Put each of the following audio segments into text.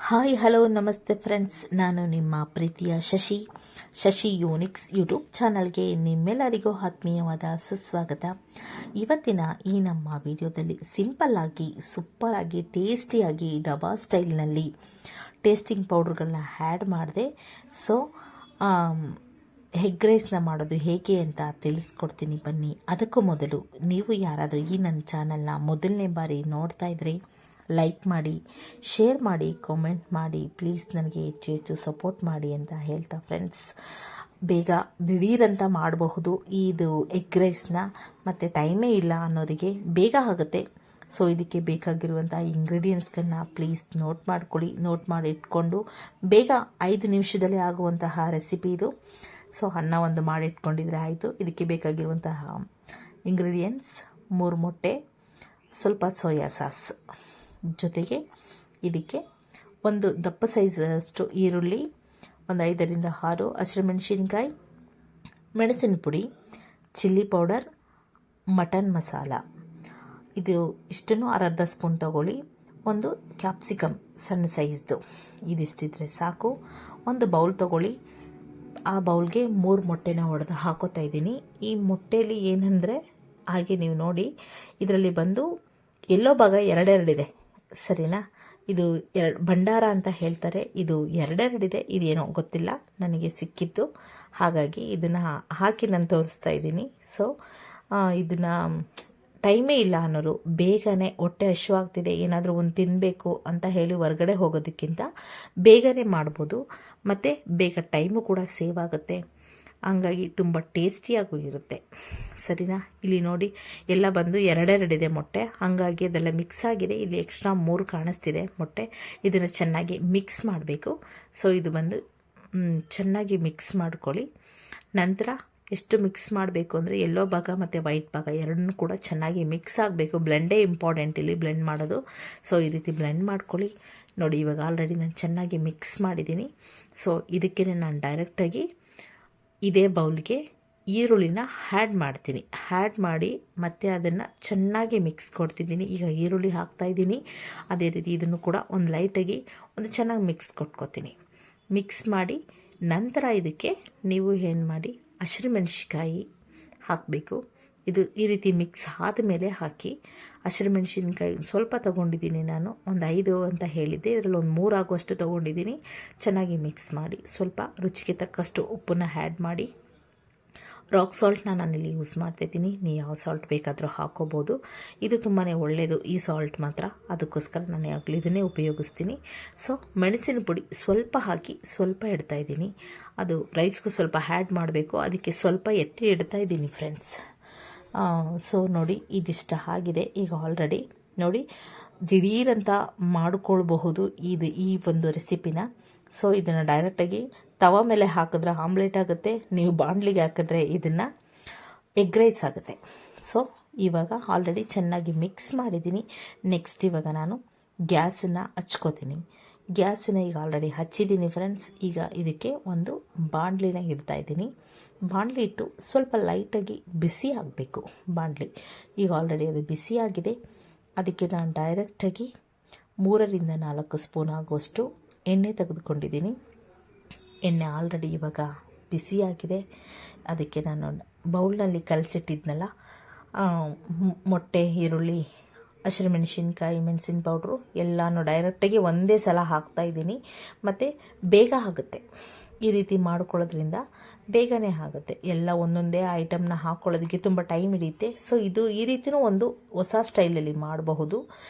Hi hello ನಮಸ್ತೆ friends, ನಾನು ನಿಮ್ಮ ಪ್ರೀತಿಯ ಶಶಿ ಯೂನಿಕ್ಸ್ ಯೂಟ್ಯೂಬ್ ಚಾನಲ್ಗೆ ನಿಮ್ಮೆಲ್ಲರಿಗೂ ಆತ್ಮೀಯವಾದ ಸುಸ್ವಾಗತ. ಇವತ್ತಿನ ಈ ನಮ್ಮ ವಿಡಿಯೋದಲ್ಲಿ ಸಿಂಪಲ್ ಆಗಿ ಸೂಪರ್ ಆಗಿ ಟೇಸ್ಟಿಯಾಗಿ ಡಬಾ ಸ್ಟೈಲ್ನಲ್ಲಿ ಟೇಸ್ಟಿಂಗ್ ಪೌಡ್ರ್ಗಳನ್ನ ಆ್ಯಡ್ ಮಾಡಿದೆ. ಸೊ ಎಗ್ ರೈಸ್ನ ಮಾಡೋದು ಹೇಗೆ ಅಂತ ತಿಳಿಸ್ಕೊಡ್ತೀನಿ ಬನ್ನಿ. ಅದಕ್ಕೂ ಮೊದಲು ನೀವು ಯಾರಾದರೂ ಈ ನನ್ನ ಚಾನಲ್ನ ಮೊದಲನೇ ಬಾರಿ ನೋಡ್ತಾ ಇದ್ರೆ ಲೈಕ್ ಮಾಡಿ, ಶೇರ್ ಮಾಡಿ, ಕಾಮೆಂಟ್ ಮಾಡಿ, ಪ್ಲೀಸ್ ನನಗೆ ಹೆಚ್ಚು ಹೆಚ್ಚು ಸಪೋರ್ಟ್ ಮಾಡಿ ಅಂತ ಹೇಳ್ತಾ ಫ್ರೆಂಡ್ಸ್, ಬೇಗ ದಿಢೀರಂತ ಮಾಡಬಹುದು ಇದು ಎಗ್ ರೈಸ್ನ. ಮತ್ತು ಟೈಮೇ ಇಲ್ಲ ಅನ್ನೋರಿಗೆ ಬೇಗ ಆಗುತ್ತೆ. ಸೊ ಇದಕ್ಕೆ ಬೇಕಾಗಿರುವಂಥ ಇಂಗ್ರೀಡಿಯೆಂಟ್ಸ್ಗಳನ್ನ ಪ್ಲೀಸ್ ನೋಟ್ ಮಾಡ್ಕೊಳ್ಳಿ. ನೋಟ್ ಮಾಡಿ ಇಟ್ಕೊಂಡು ಬೇಗ 5 ನಿಮಿಷದಲ್ಲೇ ಆಗುವಂತಹ ರೆಸಿಪಿ ಇದು. ಸೊ ಅನ್ನ ಒಂದು ಮಾಡಿಟ್ಕೊಂಡಿದ್ರೆ ಆಯಿತು. ಇದಕ್ಕೆ ಬೇಕಾಗಿರುವಂತಹ ಇಂಗ್ರೀಡಿಯೆಂಟ್ಸ್ 3 ಮೊಟ್ಟೆ, ಸ್ವಲ್ಪ ಸೋಯಾ ಸಾಸ್, ಜೊತೆಗೆ ಇದಕ್ಕೆ ಒಂದು ದಪ್ಪ ಸೈಜಷ್ಟು ಈರುಳ್ಳಿ, ಒಂದು 5ರಿಂದ 6 ಹಸಿಮೆಣಸಿನ್ಕಾಯಿ, ಮೆಣಸಿನ ಪುಡಿ, ಚಿಲ್ಲಿ ಪೌಡರ್, ಮಟನ್ ಮಸಾಲ, ಇದು ಇಷ್ಟನ್ನು ಅರ್ಧ ಸ್ಪೂನ್ ತಗೊಳ್ಳಿ. ಒಂದು ಕ್ಯಾಪ್ಸಿಕಮ್ ಸಣ್ಣ ಸೈಜ್ದು, ಇದಿಷ್ಟಿದ್ರೆ ಸಾಕು. ಒಂದು ಬೌಲ್ ತಗೊಳ್ಳಿ. ಆ ಬೌಲ್ಗೆ 3 ಮೊಟ್ಟೆನ ಒಡೆದು ಹಾಕೋತಾ ಇದ್ದೀನಿ. ಈ ಮೊಟ್ಟೆಯಲ್ಲಿ ಏನಂದರೆ, ಹಾಗೆ ನೀವು ನೋಡಿ, ಇದರಲ್ಲಿ ಬಂದು ಎಲ್ಲೋ ಭಾಗ ಎರಡೆರಡಿದೆ, ಸರಿನಾ? ಇದು ಭಂಡಾರ ಅಂತ ಹೇಳ್ತಾರೆ. ಇದು ಎರಡೆರಡಿದೆ, ಇದೇನೋ ಗೊತ್ತಿಲ್ಲ, ನನಗೆ ಸಿಕ್ಕಿತ್ತು, ಹಾಗಾಗಿ ಇದನ್ನು ಹಾಕಿ ನಾನು ತೋರಿಸ್ತಾ ಇದ್ದೀನಿ. ಸೊ ಇದನ್ನು ಟೈಮೇ ಇಲ್ಲ ಅನ್ನೋರು, ಬೇಗನೆ ಹೊಟ್ಟೆ ಹಸಿವಾಗ್ತಿದೆ, ಏನಾದರೂ ಒಂದು ತಿನ್ನಬೇಕು ಅಂತ ಹೇಳಿ ಹೊರಗಡೆ ಹೋಗೋದಕ್ಕಿಂತ ಬೇಗನೆ ಮಾಡ್ಬೋದು, ಮತ್ತು ಬೇಗ ಟೈಮು ಕೂಡ ಸೇವ್ ಆಗುತ್ತೆ. ಹಂಗಾಗಿ ತುಂಬ ಟೇಸ್ಟಿಯಾಗೂ ಇರುತ್ತೆ, ಸರಿನಾ? ಇಲ್ಲಿ ನೋಡಿ, ಎಲ್ಲ ಬಂದು ಎರಡೆರಡಿದೆ ಮೊಟ್ಟೆ, ಹಾಗಾಗಿ ಅದೆಲ್ಲ ಮಿಕ್ಸ್ ಆಗಿದೆ. ಇಲ್ಲಿ ಎಕ್ಸ್ಟ್ರಾ 3 ಕಾಣಿಸ್ತಿದೆ ಮೊಟ್ಟೆ. ಇದನ್ನು ಚೆನ್ನಾಗಿ ಮಿಕ್ಸ್ ಮಾಡಬೇಕು. ಸೊ ಇದು ಬಂದು ಚೆನ್ನಾಗಿ ಮಿಕ್ಸ್ ಮಾಡ್ಕೊಳ್ಳಿ. ನಂತರ ಎಷ್ಟು ಮಿಕ್ಸ್ ಮಾಡಬೇಕು ಅಂದರೆ, ಯೆಲ್ಲೋ ಭಾಗ ಮತ್ತು ವೈಟ್ ಭಾಗ ಎರಡನ್ನೂ ಕೂಡ ಚೆನ್ನಾಗಿ ಮಿಕ್ಸ್ ಆಗಬೇಕು. ಬ್ಲೆಂಡೇ ಇಂಪಾರ್ಟೆಂಟ್ ಇಲ್ಲಿ, ಬ್ಲೆಂಡ್ ಮಾಡೋದು. ಸೊ ಈ ರೀತಿ ಬ್ಲೆಂಡ್ ಮಾಡ್ಕೊಳ್ಳಿ. ನೋಡಿ, ಇವಾಗ ಆಲ್ರೆಡಿ ನಾನು ಚೆನ್ನಾಗಿ ಮಿಕ್ಸ್ ಮಾಡಿದ್ದೀನಿ. ಸೊ ಇದಕ್ಕೆ ನಾನು ಡೈರೆಕ್ಟಾಗಿ ಇದೇ ಬೌಲ್ಗೆ ಈರುಳ್ಳಿನ ಆ್ಯಡ್ ಮಾಡ್ತೀನಿ. ಆ್ಯಡ್ ಮಾಡಿ ಮತ್ತೆ ಅದನ್ನು ಚೆನ್ನಾಗಿ ಮಿಕ್ಸ್ ಕೊಡ್ತಿದ್ದೀನಿ. ಈಗ ಈರುಳ್ಳಿ ಹಾಕ್ತಾಯಿದ್ದೀನಿ. ಅದೇ ರೀತಿ ಇದನ್ನು ಕೂಡ ಒಂದು ಲೈಟಾಗಿ ಒಂದು ಚೆನ್ನಾಗಿ ಮಿಕ್ಸ್ ಕೊಟ್ಕೋತೀನಿ. ಮಿಕ್ಸ್ ಮಾಡಿ ನಂತರ ಇದಕ್ಕೆ ನೀವು ಏನು ಮಾಡಿ, ಹಸಿಮೆಣಸಿನ್ಕಾಯಿ ಹಾಕಬೇಕು. ಇದು ಈ ರೀತಿ ಮಿಕ್ಸ್ ಆದಮೇಲೆ ಹಾಕಿ. ಹಸಿಮೆಣಸಿನ್ಕಾಯಿ ಸ್ವಲ್ಪ ತೊಗೊಂಡಿದ್ದೀನಿ ನಾನು, ಒಂದು 5 ಅಂತ ಹೇಳಿದ್ದೆ, ಇದರಲ್ಲಿ ಒಂದು 3 ಆಗುವಷ್ಟು ತೊಗೊಂಡಿದ್ದೀನಿ. ಚೆನ್ನಾಗಿ ಮಿಕ್ಸ್ ಮಾಡಿ ಸ್ವಲ್ಪ ರುಚಿಗೆ ತಕ್ಕಷ್ಟು ಉಪ್ಪನ್ನು ಆ್ಯಡ್ ಮಾಡಿ. ರಾಕ್ ಸಾಲ್ಟ್ನ ನಾನಿಲ್ಲಿ ಯೂಸ್ ಮಾಡ್ತಾಯಿದ್ದೀನಿ. ನೀವು ಯಾವ ಸಾಲ್ಟ್ ಬೇಕಾದರೂ ಹಾಕೋಬೋದು. ಇದು ತುಂಬಾ ಒಳ್ಳೆಯದು ಈ ಸಾಲ್ಟ್ ಮಾತ್ರ, ಅದಕ್ಕೋಸ್ಕರ ನಾನು ಆಗಲಿ ಇದನ್ನೇ ಉಪಯೋಗಿಸ್ತೀನಿ. ಸೊ ಮೆಣಸಿನ ಪುಡಿ ಸ್ವಲ್ಪ ಹಾಕಿ ಸ್ವಲ್ಪ ಇಡ್ತಾಯಿದ್ದೀನಿ. ಅದು ರೈಸ್ಗೂ ಸ್ವಲ್ಪ ಆ್ಯಡ್ ಮಾಡಬೇಕು, ಅದಕ್ಕೆ ಸ್ವಲ್ಪ ಎತ್ತಿ ಇಡ್ತಾಯಿದ್ದೀನಿ ಫ್ರೆಂಡ್ಸ್. ಸೊ ನೋಡಿ, ಇದಿಷ್ಟ ಆಗಿದೆ. ಈಗ ಆಲ್ರೆಡಿ ನೋಡಿ, ದಿಢೀರಂತ ಮಾಡಿಕೊಳ್ಬಹುದು ಈ ಒಂದು ರೆಸಿಪಿನ. ಸೊ ಇದನ್ನು ಡೈರೆಕ್ಟಾಗಿ ತವ ಮೇಲೆ ಹಾಕಿದ್ರೆ ಆಮ್ಲೆಟ್ ಆಗುತ್ತೆ, ನೀವು ಬಾಣಲಿಗೆ ಹಾಕಿದ್ರೆ ಇದನ್ನು ಎಗ್ ರೈಸ್ ಆಗುತ್ತೆ. ಸೊ ಇವಾಗ ಆಲ್ರೆಡಿ ಚೆನ್ನಾಗಿ ಮಿಕ್ಸ್ ಮಾಡಿದ್ದೀನಿ. ನೆಕ್ಸ್ಟ್ ಇವಾಗ ನಾನು ಗ್ಯಾಸನ್ನು ಹಚ್ಕೋತೀನಿ. ಗ್ಯಾಸನ್ನ ಈಗ ಆಲ್ರೆಡಿ ಹಚ್ಚಿದ್ದೀನಿ ಫ್ರೆಂಡ್ಸ್. ಈಗ ಇದಕ್ಕೆ ಒಂದು ಬಾಣಲಿನ ಇಡ್ತಾಯಿದ್ದೀನಿ. ಬಾಣಲಿ ಇಟ್ಟು ಸ್ವಲ್ಪ ಲೈಟಾಗಿ ಬಿಸಿ ಆಗಬೇಕು ಬಾಣಲಿ. ಈಗ ಆಲ್ರೆಡಿ ಅದು ಬಿಸಿಯಾಗಿದೆ. ಅದಕ್ಕೆ ನಾನು ಡೈರೆಕ್ಟಾಗಿ 3ರಿಂದ 4 ಸ್ಪೂನ್ ಆಗುವಷ್ಟು ಎಣ್ಣೆ ತೆಗೆದುಕೊಂಡಿದ್ದೀನಿ. ಎಣ್ಣೆ ಆಲ್ರೆಡಿ ಇವಾಗ ಬಿಸಿಯಾಗಿದೆ. ಅದಕ್ಕೆ ನಾನು ಬೌಲ್ನಲ್ಲಿ ಕಲಸಿಟ್ಟಿದ್ನಲ್ಲ ಮೊಟ್ಟೆ, ಈರುಳ್ಳಿ, ಹಸಿಮೆಣಸಿನ್ಕಾಯಿ, ಮೆಣಸಿನ ಪೌಡ್ರು ಎಲ್ಲನೂ ಡೈರೆಕ್ಟಾಗಿ ಒಂದೇ ಸಲ ಹಾಕ್ತಾಯಿದ್ದೀನಿ. ಮತ್ತು ಬೇಗ ಆಗುತ್ತೆ, ಈ ರೀತಿ ಮಾಡ್ಕೊಳ್ಳೋದ್ರಿಂದ ಬೇಗನೆ ಆಗುತ್ತೆ. ಎಲ್ಲ ಒಂದೊಂದೇ ಐಟಮ್ನ ಹಾಕ್ಕೊಳ್ಳೋದಕ್ಕೆ ತುಂಬ ಟೈಮ್ ಹಿಡಿಯುತ್ತೆ. ಸೊ ಇದು ಈ ರೀತಿಯೂ ಒಂದು ಹೊಸ ಸ್ಟೈಲಲ್ಲಿ ಮಾಡಬಹುದು.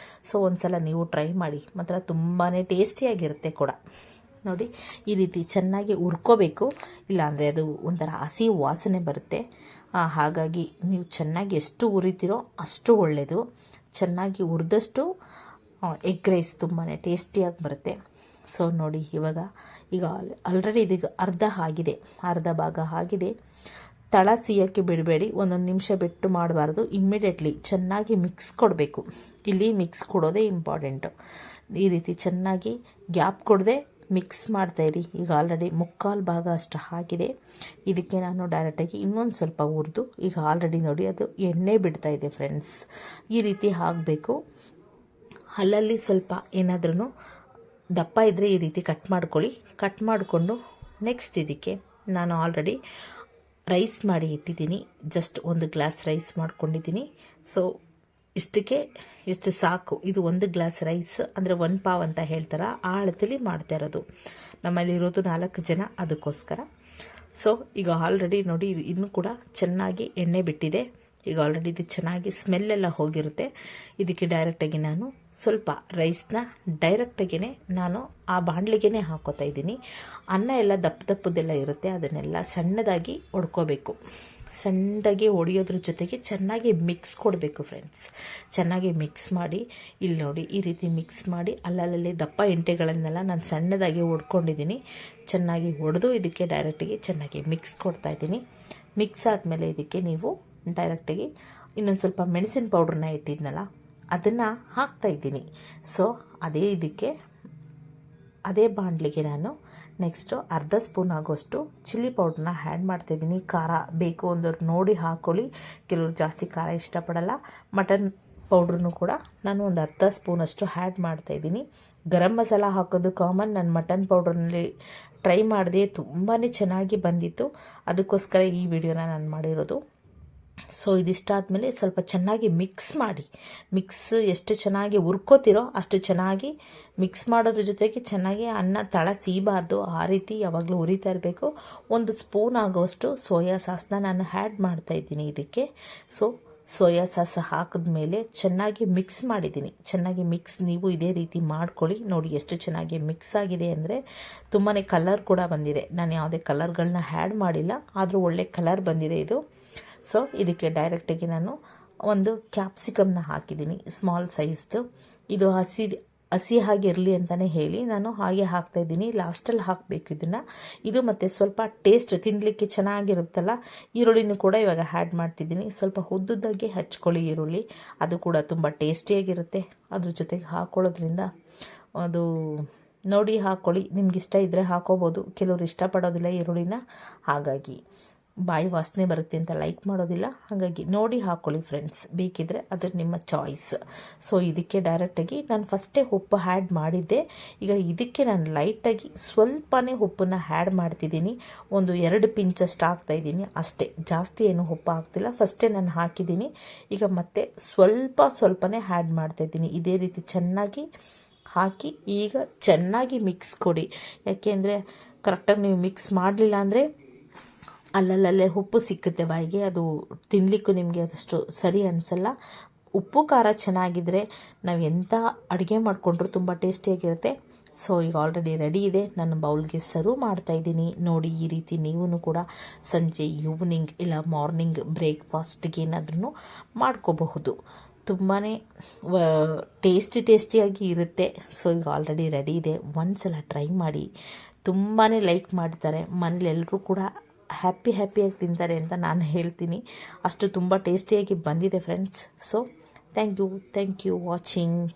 ಸೊ ಒಂದು ಸಲ ನೀವು ಟ್ರೈ ಮಾಡಿ, ಮಾತ್ರ ತುಂಬಾ ಟೇಸ್ಟಿಯಾಗಿರುತ್ತೆ ಕೂಡ. ನೋಡಿ, ಈ ರೀತಿ ಚೆನ್ನಾಗಿ ಹುರ್ಕೋಬೇಕು, ಇಲ್ಲಾಂದರೆ ಅದು ಒಂಥರ ಹಸಿ ವಾಸನೆ ಬರುತ್ತೆ. ಹಾಗಾಗಿ ನೀವು ಚೆನ್ನಾಗಿ ಎಷ್ಟು ಹುರಿತೀರೋ ಅಷ್ಟು ಒಳ್ಳೆಯದು. ಚೆನ್ನಾಗಿ ಹುರಿದಷ್ಟು ಎಗ್ ರೈಸ್ ತುಂಬಾ ಟೇಸ್ಟಿಯಾಗಿ ಬರುತ್ತೆ. ಸೊ ನೋಡಿ, ಈಗ ಆಲ್ರೆಡಿ ಇದೀಗ ಅರ್ಧ ಭಾಗ ಆಗಿದೆ. ತಳ ಸಿಯೋಕ್ಕೆ ಬಿಡಬೇಡಿ, ಒಂದೊಂದು ನಿಮಿಷ ಬಿಟ್ಟು ಮಾಡಬಾರ್ದು. ಇಮ್ಮಿಡಿಯೇಟ್ಲಿ ಚೆನ್ನಾಗಿ ಮಿಕ್ಸ್ ಕೊಡಬೇಕು. ಇಲ್ಲಿ ಮಿಕ್ಸ್ ಕೊಡೋದೇ ಇಂಪಾರ್ಟೆಂಟು. ಈ ರೀತಿ ಚೆನ್ನಾಗಿ ಗ್ಯಾಪ್ ಕೊಡದೆ ಮಿಕ್ಸ್ ಮಾಡ್ತಾಯಿರಿ. ಈಗ ಆಲ್ರೆಡಿ 3/4 ಭಾಗ ಅಷ್ಟು ಆಗಿದೆ. ಇದಕ್ಕೆ ನಾನು ಡೈರೆಕ್ಟಾಗಿ ಇನ್ನೊಂದು ಸ್ವಲ್ಪ ಹುರಿದು, ಈಗ ಆಲ್ರೆಡಿ ನೋಡಿ ಅದು ಎಣ್ಣೆ ಬಿಡ್ತಾಯಿದೆ ಫ್ರೆಂಡ್ಸ್. ಈ ರೀತಿ ಆಗಬೇಕು. ಅಲ್ಲಲ್ಲಿ ಸ್ವಲ್ಪ ಏನಾದ್ರೂ ದಪ್ಪ ಇದ್ದರೆ ಈ ರೀತಿ ಕಟ್ ಮಾಡ್ಕೊಳ್ಳಿ. ಕಟ್ ಮಾಡಿಕೊಂಡು ನೆಕ್ಸ್ಟ್ ಇದಕ್ಕೆ ನಾನು ಆಲ್ರೆಡಿ ರೈಸ್ ಮಾಡಿ ಇಟ್ಟಿದ್ದೀನಿ. ಜಸ್ಟ್ 1 ಗ್ಲಾಸ್ ರೈಸ್ ಮಾಡ್ಕೊಂಡಿದ್ದೀನಿ. ಸೊ ಇಷ್ಟು ಸಾಕು. ಇದು 1 ಗ್ಲಾಸ್ ರೈಸ್ ಅಂದರೆ 1 ಪಾವ್ ಅಂತ ಹೇಳ್ತಾರೆ, ಆ ಅಳತೆಲಿ ಮಾಡ್ತಾ ಇರೋದು. ನಮ್ಮಲ್ಲಿರೋದು 4 ಜನ, ಅದಕ್ಕೋಸ್ಕರ. ಸೊ ಈಗ ಆಲ್ರೆಡಿ ನೋಡಿ, ಇದು ಇನ್ನೂ ಕೂಡ ಚೆನ್ನಾಗಿ ಎಣ್ಣೆ ಬಿಟ್ಟಿದೆ. ಈಗ ಆಲ್ರೆಡಿ ಇದು ಚೆನ್ನಾಗಿ ಸ್ಮೆಲ್ಲೆಲ್ಲ ಹೋಗಿರುತ್ತೆ. ಇದಕ್ಕೆ ಡೈರೆಕ್ಟಾಗಿ ನಾನು ಸ್ವಲ್ಪ ರೈಸ್ನ ಡೈರೆಕ್ಟಾಗಿಯೇ ನಾನು ಆ ಬಾಣಲಿಗೆ ಹಾಕೋತಾ ಇದ್ದೀನಿ. ಅನ್ನ ಎಲ್ಲ ದಪ್ಪದೆಲ್ಲ ಇರುತ್ತೆ, ಅದನ್ನೆಲ್ಲ ಸಣ್ಣದಾಗಿ ಹೊಡ್ಕೋಬೇಕು. ಸಣ್ಣದಾಗಿ ಹೊಡೆಯೋದ್ರ ಜೊತೆಗೆ ಚೆನ್ನಾಗಿ ಮಿಕ್ಸ್ ಕೊಡಬೇಕು ಫ್ರೆಂಡ್ಸ್. ಚೆನ್ನಾಗಿ ಮಿಕ್ಸ್ ಮಾಡಿ, ಇಲ್ಲಿ ನೋಡಿ ಈ ರೀತಿ ಮಿಕ್ಸ್ ಮಾಡಿ ಅಲ್ಲಲ್ಲಿ ದಪ್ಪ ಎಂಟೆಗಳನ್ನೆಲ್ಲ ನಾನು ಸಣ್ಣದಾಗಿ ಹೊಡ್ಕೊಂಡಿದ್ದೀನಿ. ಚೆನ್ನಾಗಿ ಹೊಡೆದು ಇದಕ್ಕೆ ಡೈರೆಕ್ಟಾಗಿ ಚೆನ್ನಾಗಿ ಮಿಕ್ಸ್ ಕೊಡ್ತಾ ಇದ್ದೀನಿ. ಮಿಕ್ಸ್ ಆದಮೇಲೆ ಇದಕ್ಕೆ ನೀವು ಡೈರೆಕ್ಟಾಗಿ ಇನ್ನೊಂದು ಸ್ವಲ್ಪ ಮೆಣಸಿನ ಪೌಡ್ರನ್ನ ಇಟ್ಟಿದ್ನಲ್ಲ ಅದನ್ನು ಹಾಕ್ತಾಯಿದ್ದೀನಿ. ಸೊ ಅದೇ ಬಾಣಲಿಗೆ ನಾನು ನೆಕ್ಸ್ಟು ಅರ್ಧ ಸ್ಪೂನ್ ಆಗೋಷ್ಟು ಚಿಲ್ಲಿ ಪೌಡ್ರನ್ನ ಆ್ಯಡ್ ಮಾಡ್ತಾಯಿದ್ದೀನಿ. ಖಾರ ಬೇಕು ಅಂದವ್ರು ನೋಡಿ ಹಾಕ್ಕೊಳ್ಳಿ, ಕೆಲವರು ಜಾಸ್ತಿ ಖಾರ ಇಷ್ಟಪಡಲ್ಲ. ಮಟನ್ ಪೌಡ್ರನ್ನು ಕೂಡ ನಾನು ಒಂದು ಅರ್ಧ ಸ್ಪೂನಷ್ಟು ಆ್ಯಡ್ ಮಾಡ್ತಾಯಿದ್ದೀನಿ. ಗರಂ ಮಸಾಲ ಹಾಕೋದು ಕಾಮನ್, ನಾನು ಮಟನ್ ಪೌಡ್ರಲ್ಲಿ ಟ್ರೈ ಮಾಡಿದೆ, ತುಂಬಾ ಚೆನ್ನಾಗಿ ಬಂದಿತ್ತು, ಅದಕ್ಕೋಸ್ಕರ ಈ ವಿಡಿಯೋನ ನಾನು ಮಾಡಿರೋದು. ಸೊ ಇದಿಷ್ಟಾದಮೇಲೆ ಸ್ವಲ್ಪ ಚೆನ್ನಾಗಿ ಮಿಕ್ಸ್ ಮಾಡಿ. ಎಷ್ಟು ಚೆನ್ನಾಗಿ ಹುರ್ಕೋತಿರೋ ಅಷ್ಟು ಚೆನ್ನಾಗಿ ಮಿಕ್ಸ್ ಮಾಡೋದ್ರ ಜೊತೆಗೆ ಚೆನ್ನಾಗಿ ಅನ್ನ ತಳ ಸೀಬಾರ್ದು, ಆ ರೀತಿ ಯಾವಾಗಲೂ ಹುರಿತಾ ಇರಬೇಕು. 1 ಸ್ಪೂನ್ ಆಗೋಷ್ಟು ಸೋಯಾ ಸಾಸ್ನ ನಾನು ಆ್ಯಡ್ ಮಾಡ್ತಾಯಿದ್ದೀನಿ ಇದಕ್ಕೆ. ಸೊ ಸೋಯಾ ಸಾಸ್ ಹಾಕಿದ್ಮೇಲೆ ಚೆನ್ನಾಗಿ ಮಿಕ್ಸ್ ಮಾಡಿದ್ದೀನಿ. ಚೆನ್ನಾಗಿ ಮಿಕ್ಸ್ ನೀವು ಇದೇ ರೀತಿ ಮಾಡ್ಕೊಳ್ಳಿ. ನೋಡಿ ಎಷ್ಟು ಚೆನ್ನಾಗಿ ಮಿಕ್ಸ್ ಆಗಿದೆ ಅಂದರೆ ತುಂಬಾ ಕಲರ್ ಕೂಡ ಬಂದಿದೆ. ನಾನು ಯಾವುದೇ ಕಲರ್ಗಳನ್ನ ಆ್ಯಡ್ ಮಾಡಿಲ್ಲ, ಆದರೂ ಒಳ್ಳೆ ಕಲರ್ ಬಂದಿದೆ ಇದು. ಸೊ ಇದಕ್ಕೆ ಡೈರೆಕ್ಟಾಗಿ ನಾನು ಒಂದು ಕ್ಯಾಪ್ಸಿಕಮ್ನ ಹಾಕಿದ್ದೀನಿ, ಸ್ಮಾಲ್ ಸೈಜ್ದು. ಇದು ಹಸಿ ಹಾಗಿರಲಿ ಅಂತಲೇ ಹೇಳಿ ನಾನು ಹಾಗೆ ಹಾಕ್ತಾಯಿದ್ದೀನಿ. ಲಾಸ್ಟಲ್ಲಿ ಹಾಕಬೇಕು ಇದನ್ನು. ಇದು ಮತ್ತು ಸ್ವಲ್ಪ ಟೇಸ್ಟ್ ತಿನ್ನಲಿಕ್ಕೆ ಚೆನ್ನಾಗಿರುತ್ತಲ್ಲ, ಈರುಳ್ಳಿನೂ ಕೂಡ ಇವಾಗ ಆ್ಯಡ್ ಮಾಡ್ತಿದ್ದೀನಿ. ಸ್ವಲ್ಪ ಉದ್ದುದ್ದಾಗಿ ಹಚ್ಕೊಳ್ಳಿ ಈರುಳ್ಳಿ, ಅದು ಕೂಡ ತುಂಬ ಟೇಸ್ಟಿಯಾಗಿರುತ್ತೆ. ಅದ್ರ ಜೊತೆಗೆ ಹಾಕ್ಕೊಳ್ಳೋದ್ರಿಂದ ಅದು ನೋಡಿ ಹಾಕ್ಕೊಳ್ಳಿ, ನಿಮ್ಗೆ ಇಷ್ಟ ಇದ್ದರೆ ಹಾಕೋಬೋದು. ಕೆಲವರು ಇಷ್ಟಪಡೋದಿಲ್ಲ ಈರುಳ್ಳಿನ, ಹಾಗಾಗಿ ಬಾಯಿ ವಾಸನೆ ಬರುತ್ತೆ ಅಂತ ಲೈಕ್ ಮಾಡೋದಿಲ್ಲ, ಹಾಗಾಗಿ ನೋಡಿ ಹಾಕ್ಕೊಳ್ಳಿ ಫ್ರೆಂಡ್ಸ್. ಬೇಕಿದ್ದರೆ ಅದು ನಿಮ್ಮ ಚಾಯ್ಸ್. ಸೊ ಇದಕ್ಕೆ ಡೈರೆಕ್ಟಾಗಿ ನಾನು ಫಸ್ಟೇ ಉಪ್ಪು ಆ್ಯಡ್ ಮಾಡಿದ್ದೆ. ಈಗ ಇದಕ್ಕೆ ನಾನು ಲೈಟಾಗಿ ಸ್ವಲ್ಪನೇ ಉಪ್ಪನ್ನು ಆ್ಯಡ್ ಮಾಡ್ತಿದ್ದೀನಿ. ಒಂದು 2 ಪಿಂಚಷ್ಟು ಹಾಕ್ತಾಯಿದ್ದೀನಿ ಅಷ್ಟೇ, ಜಾಸ್ತಿ ಏನು ಉಪ್ಪು ಹಾಕ್ತಿಲ್ಲ. ಫಸ್ಟೇ ನಾನು ಹಾಕಿದ್ದೀನಿ. ಈಗ ಮತ್ತೆ ಸ್ವಲ್ಪನೇ ಆ್ಯಡ್ ಮಾಡ್ತಾಯಿದ್ದೀನಿ. ಇದೇ ರೀತಿ ಚೆನ್ನಾಗಿ ಹಾಕಿ ಈಗ ಚೆನ್ನಾಗಿ ಮಿಕ್ಸ್ ಕೊಡಿ. ಯಾಕೆಂದರೆ ಕರೆಕ್ಟಾಗಿ ನೀವು ಮಿಕ್ಸ್ ಮಾಡಲಿಲ್ಲ ಅಂದರೆ ಅಲ್ಲಲ್ಲೇ ಉಪ್ಪು ಸಿಕ್ಕುತ್ತೆ ಬಾಯಿಗೆ, ಅದು ತಿನ್ನಲಿಕ್ಕೂ ನಿಮಗೆ ಅದಷ್ಟು ಸರಿ ಅನಿಸಲ್ಲ. ಉಪ್ಪು ಖಾರ ಚೆನ್ನಾಗಿದ್ದರೆ ನಾವು ಎಂಥ ಅಡುಗೆ ಮಾಡಿಕೊಂಡ್ರೂ ತುಂಬ ಟೇಸ್ಟಿಯಾಗಿರುತ್ತೆ. ಸೊ ಈಗ ಆಲ್ರೆಡಿ ರೆಡಿ ಇದೆ, ನಾನು ಬೌಲ್ಗೆ ಸರ್ವ್ ಮಾಡ್ತಾಯಿದ್ದೀನಿ. ನೋಡಿ ಈ ರೀತಿ ನೀವು ಕೂಡ ಸಂಜೆ, ಈವ್ನಿಂಗ್ ಇಲ್ಲ ಮಾರ್ನಿಂಗ್ ಬ್ರೇಕ್ಫಾಸ್ಟ್ಗೆ ಏನಾದ್ರೂ ಮಾಡ್ಕೋಬಹುದು. ತುಂಬಾ ಟೇಸ್ಟಿಯಾಗಿ ಇರುತ್ತೆ. ಸೊ ಈಗ ಆಲ್ರೆಡಿ ರೆಡಿ ಇದೆ, ಒಂದ್ಸಲ ಟ್ರೈ ಮಾಡಿ. ತುಂಬಾ ಲೈಕ್ ಮಾಡ್ತಾರೆ ಮನೇಲಿ, ಎಲ್ಲರೂ ಕೂಡ ಹ್ಯಾಪಿಯಾಗಿ ತಿಂತಾರೆ ಅಂತ ನಾನು ಹೇಳ್ತೀನಿ. ಅಷ್ಟು ತುಂಬ ಟೇಸ್ಟಿಯಾಗಿ ಬಂದಿದೆ friends. So thank you watching.